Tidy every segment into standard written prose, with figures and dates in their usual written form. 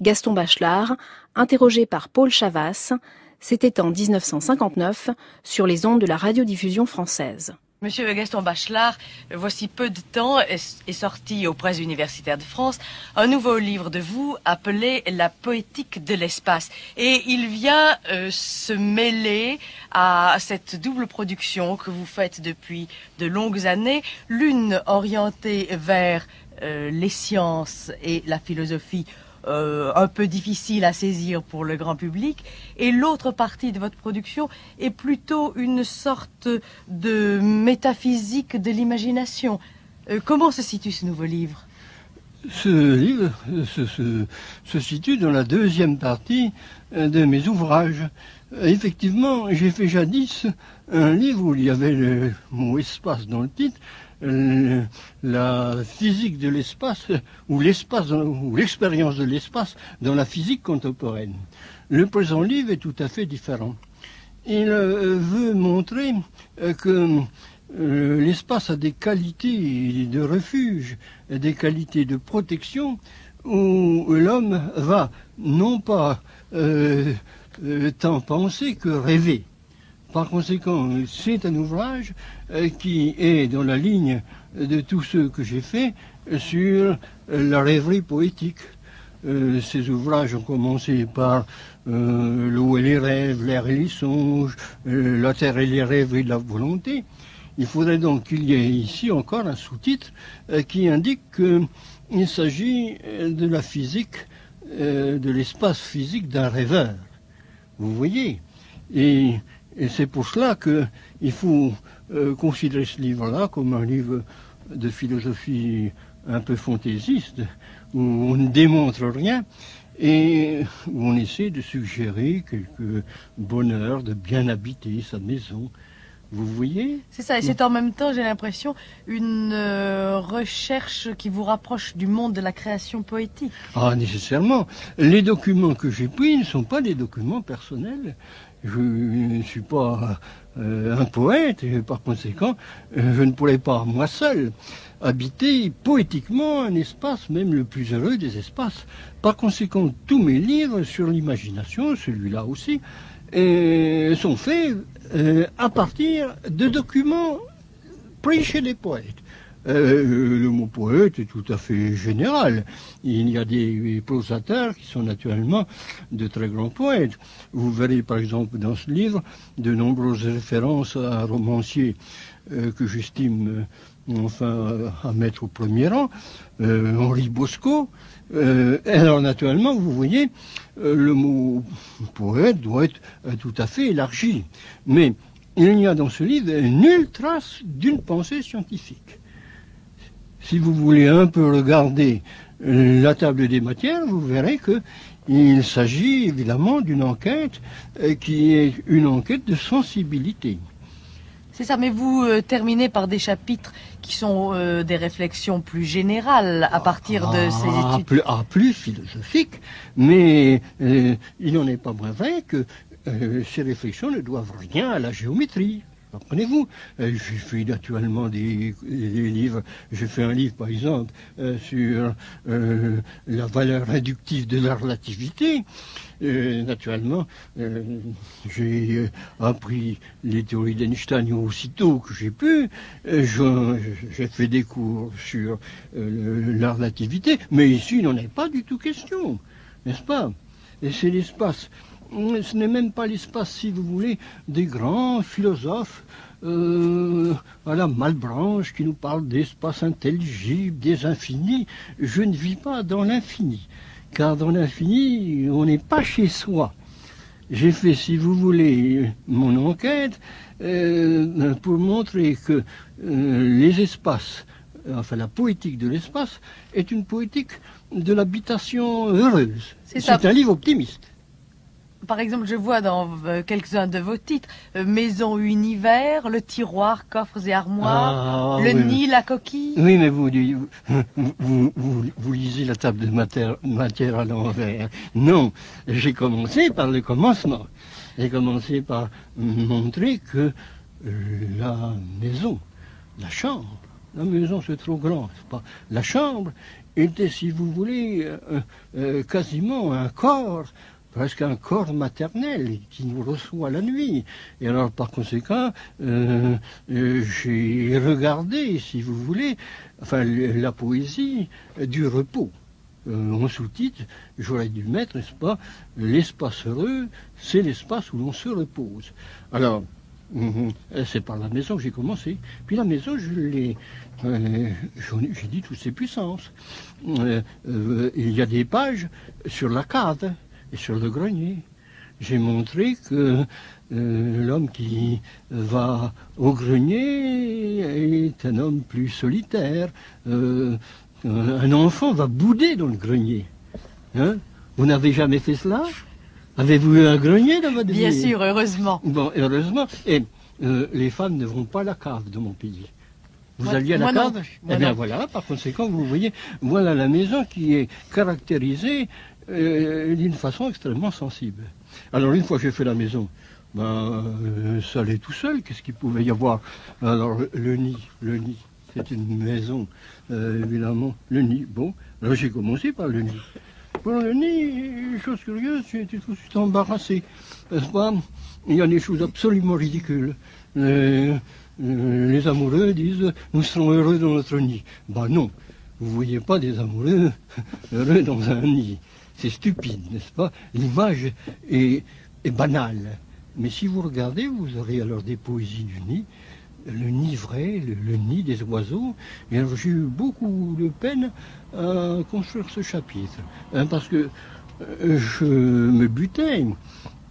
Gaston Bachelard, interrogé par Paul Chavas, c'était en 1959 sur les ondes de la radiodiffusion française. Monsieur Gaston Bachelard, voici peu de temps est sorti aux presses universitaires de France un nouveau livre de vous appelé La poétique de l'espace. Et il vient se mêler à cette double production que vous faites depuis de longues années, l'une orientée vers les sciences et la philosophie, un peu difficile à saisir pour le grand public, et l'autre partie de votre production est plutôt une sorte de métaphysique de l'imagination. Comment se situe ce nouveau livre? Ce livre se situe dans la deuxième partie de mes ouvrages. Effectivement, j'ai fait jadis un livre où il y avait le mot espace dans le titre, la physique de l'espace, ou l'expérience de l'espace dans la physique contemporaine. Le présent livre est tout à fait différent. Il veut montrer que l'espace a des qualités de refuge, des qualités de protection, où l'homme va non pas tant penser que rêver. Par conséquent, c'est un ouvrage qui est dans la ligne de tous ceux que j'ai faits sur la rêverie poétique. Ces ouvrages ont commencé par l'eau et les rêves, l'air et les songes, la terre et les rêves et la volonté. Il faudrait donc qu'il y ait ici encore un sous-titre qui indique qu'il s'agit de la physique, de l'espace physique d'un rêveur. Vous voyez ? Et c'est pour cela qu'il faut considérer ce livre-là comme un livre de philosophie un peu fantaisiste, où on ne démontre rien et où on essaie de suggérer quelques bonheurs de bien habiter sa maison. Vous voyez? C'est ça, et c'est en même temps, j'ai l'impression, une recherche qui vous rapproche du monde de la création poétique. Ah, nécessairement. Les documents que j'ai pris ne sont pas des documents personnels. Je ne suis pas un poète, et par conséquent, je ne pourrais pas, moi seul, habiter poétiquement un espace, même le plus heureux des espaces. Par conséquent, tous mes livres sur l'imagination, celui-là aussi, sont faits à partir de documents pris chez les poètes. Le mot poète est tout à fait général. Il y a des prosateurs qui sont naturellement de très grands poètes. Vous verrez par exemple dans ce livre de nombreuses références à un romancier que j'estime à mettre au premier rang, Henri Bosco. Alors naturellement, vous voyez, le mot poète doit être tout à fait élargi. Mais il n'y a dans ce livre nulle trace d'une pensée scientifique. Si vous voulez un peu regarder la table des matières, vous verrez qu'il s'agit évidemment d'une enquête qui est une enquête de sensibilité. C'est ça, mais vous terminez par des chapitres qui sont des réflexions plus générales à partir de ces études. Plus philosophiques, mais il n'en est pas moins vrai que ces réflexions ne doivent rien à la géométrie. Comprenez-vous? J'ai fait naturellement des livres. J'ai fait un livre, par exemple, sur la valeur inductive de la relativité. Naturellement, j'ai appris les théories d'Einstein aussitôt que j'ai pu. J'ai fait des cours sur la relativité, mais ici, il n'en est pas du tout question, n'est-ce pas? Et c'est l'espace. Ce n'est même pas l'espace, si vous voulez, des grands philosophes, voilà, Malebranche qui nous parle d'espace intelligible, des infinis. Je ne vis pas dans l'infini, car dans l'infini, on n'est pas chez soi. J'ai fait, si vous voulez, mon enquête pour montrer que les espaces, enfin la poétique de l'espace, est une poétique de l'habitation heureuse. C'est un livre optimiste. Par exemple, je vois dans quelques-uns de vos titres, Maison Univers, le tiroir, coffres et armoires, nid, la coquille. Oui, mais vous lisez la table de matière à l'envers. Non, j'ai commencé par le commencement. J'ai commencé par montrer que la maison, la chambre, la maison c'est trop grand, c'est pas. La chambre était, si vous voulez, quasiment un corps, presque un corps maternel qui nous reçoit la nuit. Et alors, par conséquent, j'ai regardé, si vous voulez, enfin, la poésie du repos. En sous-titre, j'aurais dû mettre, n'est-ce pas, l'espace heureux, c'est l'espace où l'on se repose. Alors, c'est par la maison que j'ai commencé. Puis la maison, j'ai dit toutes ses puissances. Il y a des pages sur la cave et sur le grenier. J'ai montré que l'homme qui va au grenier est un homme plus solitaire. Un enfant va bouder dans le grenier. Hein? Vous n'avez jamais fait cela? Avez-vous eu un grenier dans votre vie? Bien sûr, heureusement. Bon, heureusement. Et les femmes ne vont pas à la cave de mon pays. Vous alliez à la moi cave? non. Eh bien voilà, par conséquent, vous voyez, voilà la maison qui est caractérisée d'une façon extrêmement sensible. Alors une fois que j'ai fait la maison, ça allait tout seul, qu'est-ce qu'il pouvait y avoir? Alors le nid, c'est une maison, évidemment, le nid. Bon, alors j'ai commencé par le nid. Pour le nid, chose curieuse, j'ai été tout de suite embarrassé. N'est-ce pas? Il y a des choses absolument ridicules. Les amoureux disent « nous serons heureux dans notre nid ». Ben non, vous ne voyez pas des amoureux heureux dans un nid. C'est stupide, n'est-ce pas? L'image est banale. Mais si vous regardez, vous aurez alors des poésies du nid, le nid vrai, le nid des oiseaux. Et alors j'ai eu beaucoup de peine à construire ce chapitre, parce que je me butais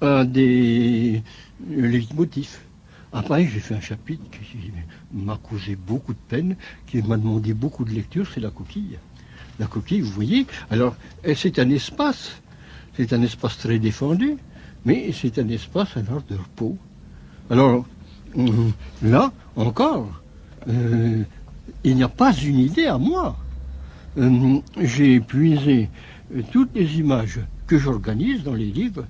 à des leitmotifs. Après, j'ai fait un chapitre qui m'a causé beaucoup de peine, qui m'a demandé beaucoup de lecture, c'est la coquille. La coquille, vous voyez, alors c'est un espace très défendu, mais c'est un espace alors de repos. Alors, là, encore, il n'y a pas une idée à moi. J'ai puisé toutes les images que j'organise dans les livres.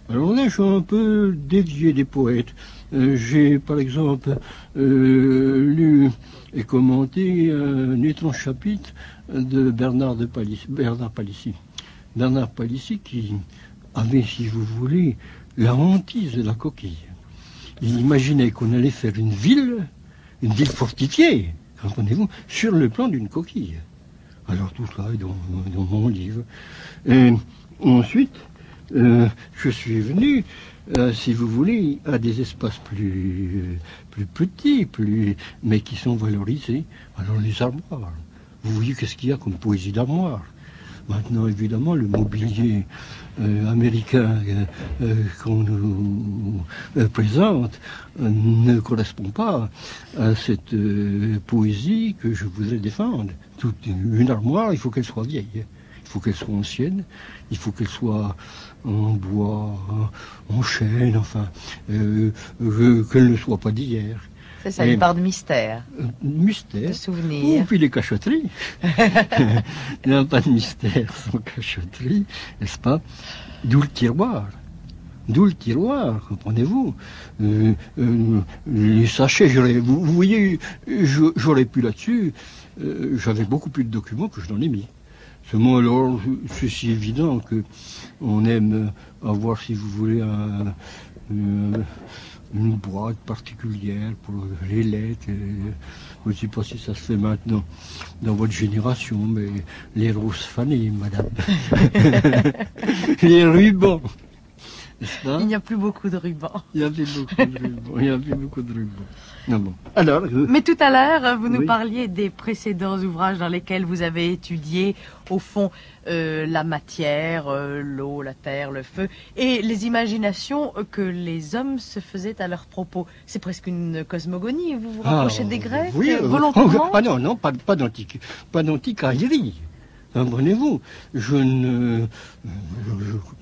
Alors là, je suis un peu dévié des poètes. J'ai, par exemple, lu et commenté un étrange chapitre de Bernard Palissy. Bernard Palissy qui avait, si vous voulez, la hantise de la coquille. Il imaginait qu'on allait faire une ville fortifiée, comprenez-vous, sur le plan d'une coquille. Alors tout cela est dans mon livre. Et ensuite, je suis venu, si vous voulez, à des espaces plus petits, mais qui sont valorisés. Alors les armoires. Vous voyez qu'est-ce qu'il y a comme poésie d'armoire. Maintenant, évidemment, le mobilier américain qu'on nous présente ne correspond pas à cette poésie que je voudrais défendre. Une armoire, il faut qu'elle soit vieille, il faut qu'elle soit ancienne, il faut qu'elle soit en bois, en chêne, enfin, qu'elle ne soit pas d'hier. C'est ça, une part de mystère. Mystère. De souvenir. Ou puis les cachotteries. Il n'y a pas de mystère sans cachotterie, n'est-ce pas? D'où le tiroir. D'où le tiroir, comprenez-vous? Les sachets, vous voyez, j'aurais pu là-dessus, j'avais beaucoup plus de documents que je n'en ai mis. Seulement, alors, c'est si évident que on aime avoir, si vous voulez, une boîte particulière pour les lettres. Je ne sais pas si ça se fait maintenant dans votre génération, mais les roses fanées, madame. Les rubans. Il n'y a plus beaucoup de rubans. Il n'y a plus beaucoup de rubans. Non, bon. Alors, mais tout à l'heure, vous nous oui. parliez des précédents ouvrages dans lesquels vous avez étudié, au fond, la matière, l'eau, la terre, le feu, et les imaginations que les hommes se faisaient à leur propos. C'est presque une cosmogonie. Vous vous rapprochez des Grecs, oui, volontairement? Ah non, pas d'antiquaillerie. Comprenez-vous,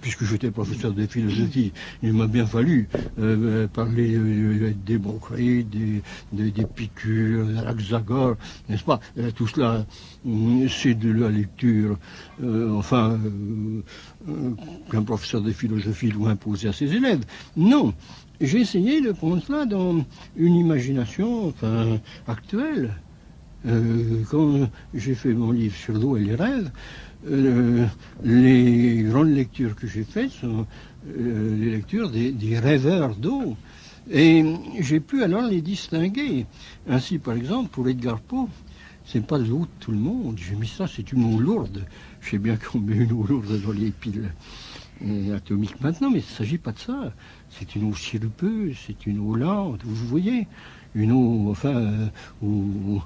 puisque j'étais professeur de philosophie, il m'a bien fallu parler des Boncré, des Épicure, d'Anaxagore, n'est-ce pas? Tout cela, c'est de la lecture, qu'un professeur de philosophie doit imposer à ses élèves. Non, j'ai essayé de prendre cela dans une imagination actuelle. Quand j'ai fait mon livre sur l'eau et les rêves, les grandes lectures que j'ai faites sont les lectures des rêveurs d'eau. Et j'ai pu alors les distinguer. Ainsi, par exemple, pour Edgar Poe, c'est pas l'eau de tout le monde. J'ai mis ça, c'est une eau lourde. Je sais bien qu'on met une eau lourde dans les piles atomiques maintenant, mais il ne s'agit pas de ça. C'est une eau sirupeuse, c'est une eau lente, vous voyez. Une eau, enfin, où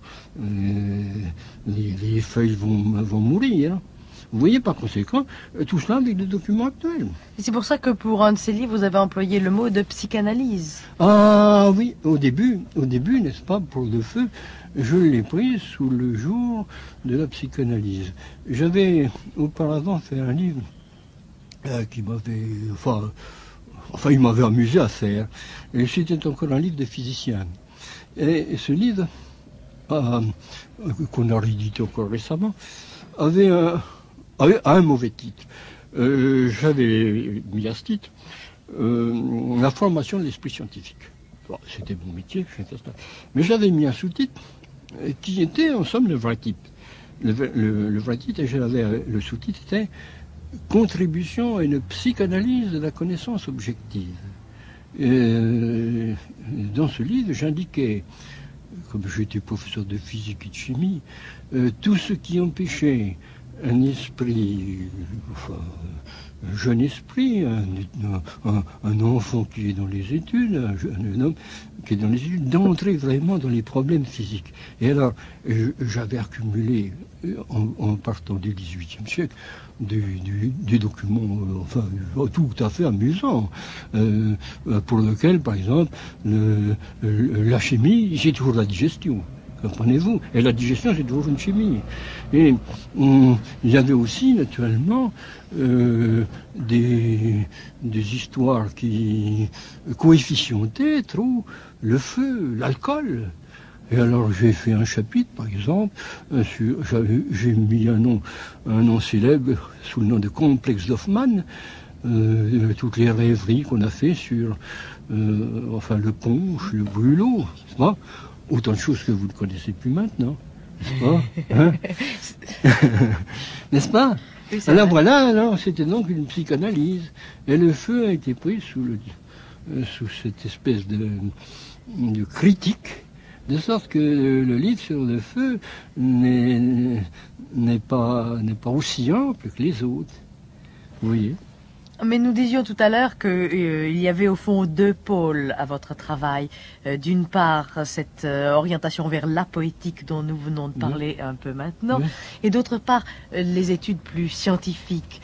les feuilles vont mourir. Vous voyez, par conséquent, tout cela avec des documents actuels. Et c'est pour ça que pour un de ces livres, vous avez employé le mot de psychanalyse. Ah oui, au début, n'est-ce pas, pour le feu, je l'ai pris sous le jour de la psychanalyse. J'avais auparavant fait un livre qui m'avait, enfin, il m'avait amusé à faire. Et c'était encore un livre de physicien. Et ce livre, qu'on a réédité encore récemment, avait un mauvais titre. J'avais mis à ce titre la formation de l'esprit scientifique. Bon, c'était mon métier, je faisais ça. Mais j'avais mis un sous-titre qui était en somme le vrai titre. Le vrai titre, et le sous-titre était Contribution à une psychanalyse de la connaissance objective. Dans ce livre, j'indiquais, comme j'étais professeur de physique et de chimie, tout ce qui empêchait un esprit, enfin, un jeune esprit, un enfant qui est dans les études, un homme qui est dans les études, d'entrer vraiment dans les problèmes physiques. Et alors, j'avais accumulé, en partant du XVIIIe siècle, des documents enfin, tout à fait amusants, pour lequel, par exemple, la chimie, c'est toujours la digestion. Comprenez-vous? Et la digestion, c'est toujours une chimie. Et il y avait aussi, naturellement, des histoires qui coefficientaient trop le feu, l'alcool. Et alors j'ai fait un chapitre, par exemple, j'ai mis un nom célèbre sous le nom de complexe d'Hoffmann, toutes les rêveries qu'on a fait sur enfin, le punch, le brûlot, n'est-ce pas? Autant de choses que vous ne connaissez plus maintenant, n'est-ce pas? Hein? N'est-ce pas? Oui, alors voilà, alors c'était donc une psychanalyse. Et le feu a été pris sous cette espèce de critique, de sorte que le livre sur le feu n'est pas aussi ample que les autres. Vous voyez? Mais nous disions tout à l'heure qu'il y avait au fond deux pôles à votre travail. D'une part, cette orientation vers la poétique dont nous venons de parler un peu maintenant, et d'autre part, les études plus scientifiques.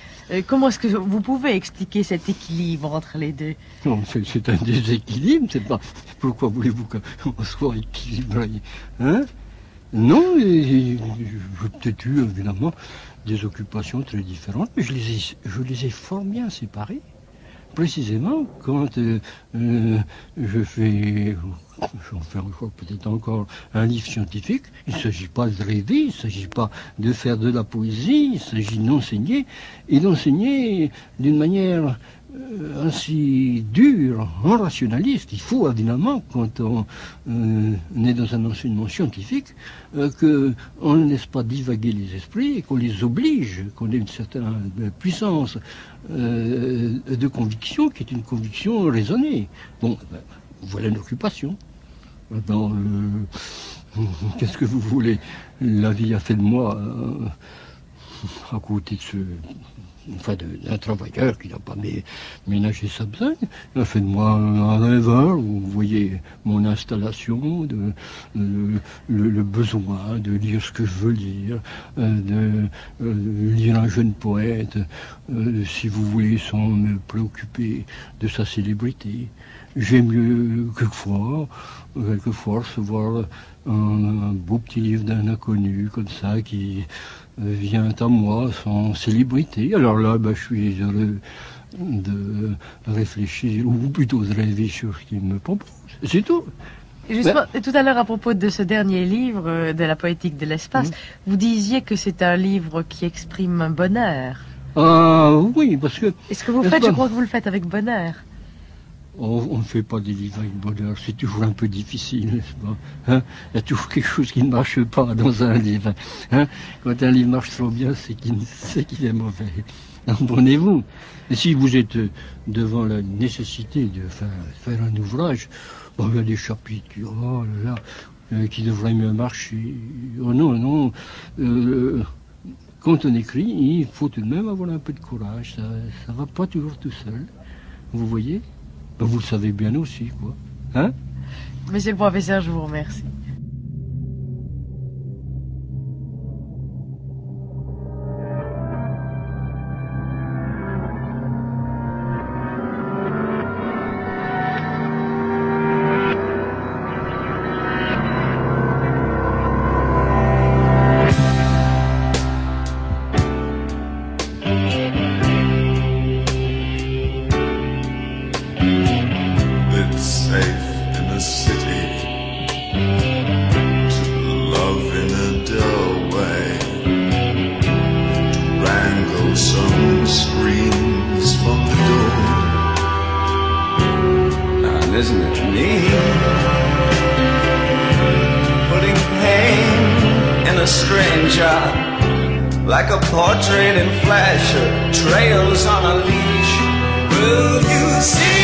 Comment est-ce que vous pouvez expliquer cet équilibre entre les deux? Non, c'est un déséquilibre, c'est pas... Pourquoi voulez-vous qu'on soit équilibré, hein? Non, j'ai peut-être eu, évidemment, des occupations très différentes, mais je les ai fort bien séparées. Précisément, quand j'en fais peut-être encore un livre scientifique, il ne s'agit pas de rêver, il ne s'agit pas de faire de la poésie, il s'agit d'enseigner, et d'enseigner d'une manière ainsi dure, rationaliste. Il faut évidemment, quand on est dans un enseignement scientifique, qu'on ne laisse pas divaguer les esprits et qu'on les oblige, qu'on ait une certaine puissance de conviction qui est une conviction raisonnée. Bon, voilà une occupation. Maintenant, qu'est-ce que vous voulez? La vie a fait de moi, à côté de d'un travailleur qui n'a pas ménagé sa besogne, il a fait de moi un rêveur. Vous voyez mon installation, le besoin de lire ce que je veux lire, de lire un jeune poète, si vous voulez, sans me préoccuper de sa célébrité. J'aime mieux quelquefois recevoir un beau petit livre d'un inconnu comme ça qui vient à moi sans célébrité. Alors là, je suis heureux de réfléchir, ou plutôt de rêver sur ce qu'il me propose. C'est tout. Justement, tout à l'heure, à propos de ce dernier livre, de la poétique de l'espace, vous disiez que c'est un livre qui exprime un bonheur. Ah oui, parce que... Est-ce que vous faites, je crois que vous le faites avec bonheur. On ne fait pas des livres avec bonheur, c'est toujours un peu difficile, n'est-ce pas, hein? Il y a toujours quelque chose qui ne marche pas dans un livre. Hein? Quand un livre marche trop bien, c'est qu'il est mauvais. Abonnez-vous. Et si vous êtes devant la nécessité de faire un ouvrage, bon, il y a des chapitres qui devraient mieux marcher. Oh non. Quand on écrit, il faut tout de même avoir un peu de courage. Ça va pas toujours tout seul. Vous voyez? Ben, vous le savez bien aussi, quoi. Hein? Monsieur le professeur, je vous remercie. Isn't it neat? Putting pain in a stranger, like a portrait in flash, or trails on a leash. Will you see?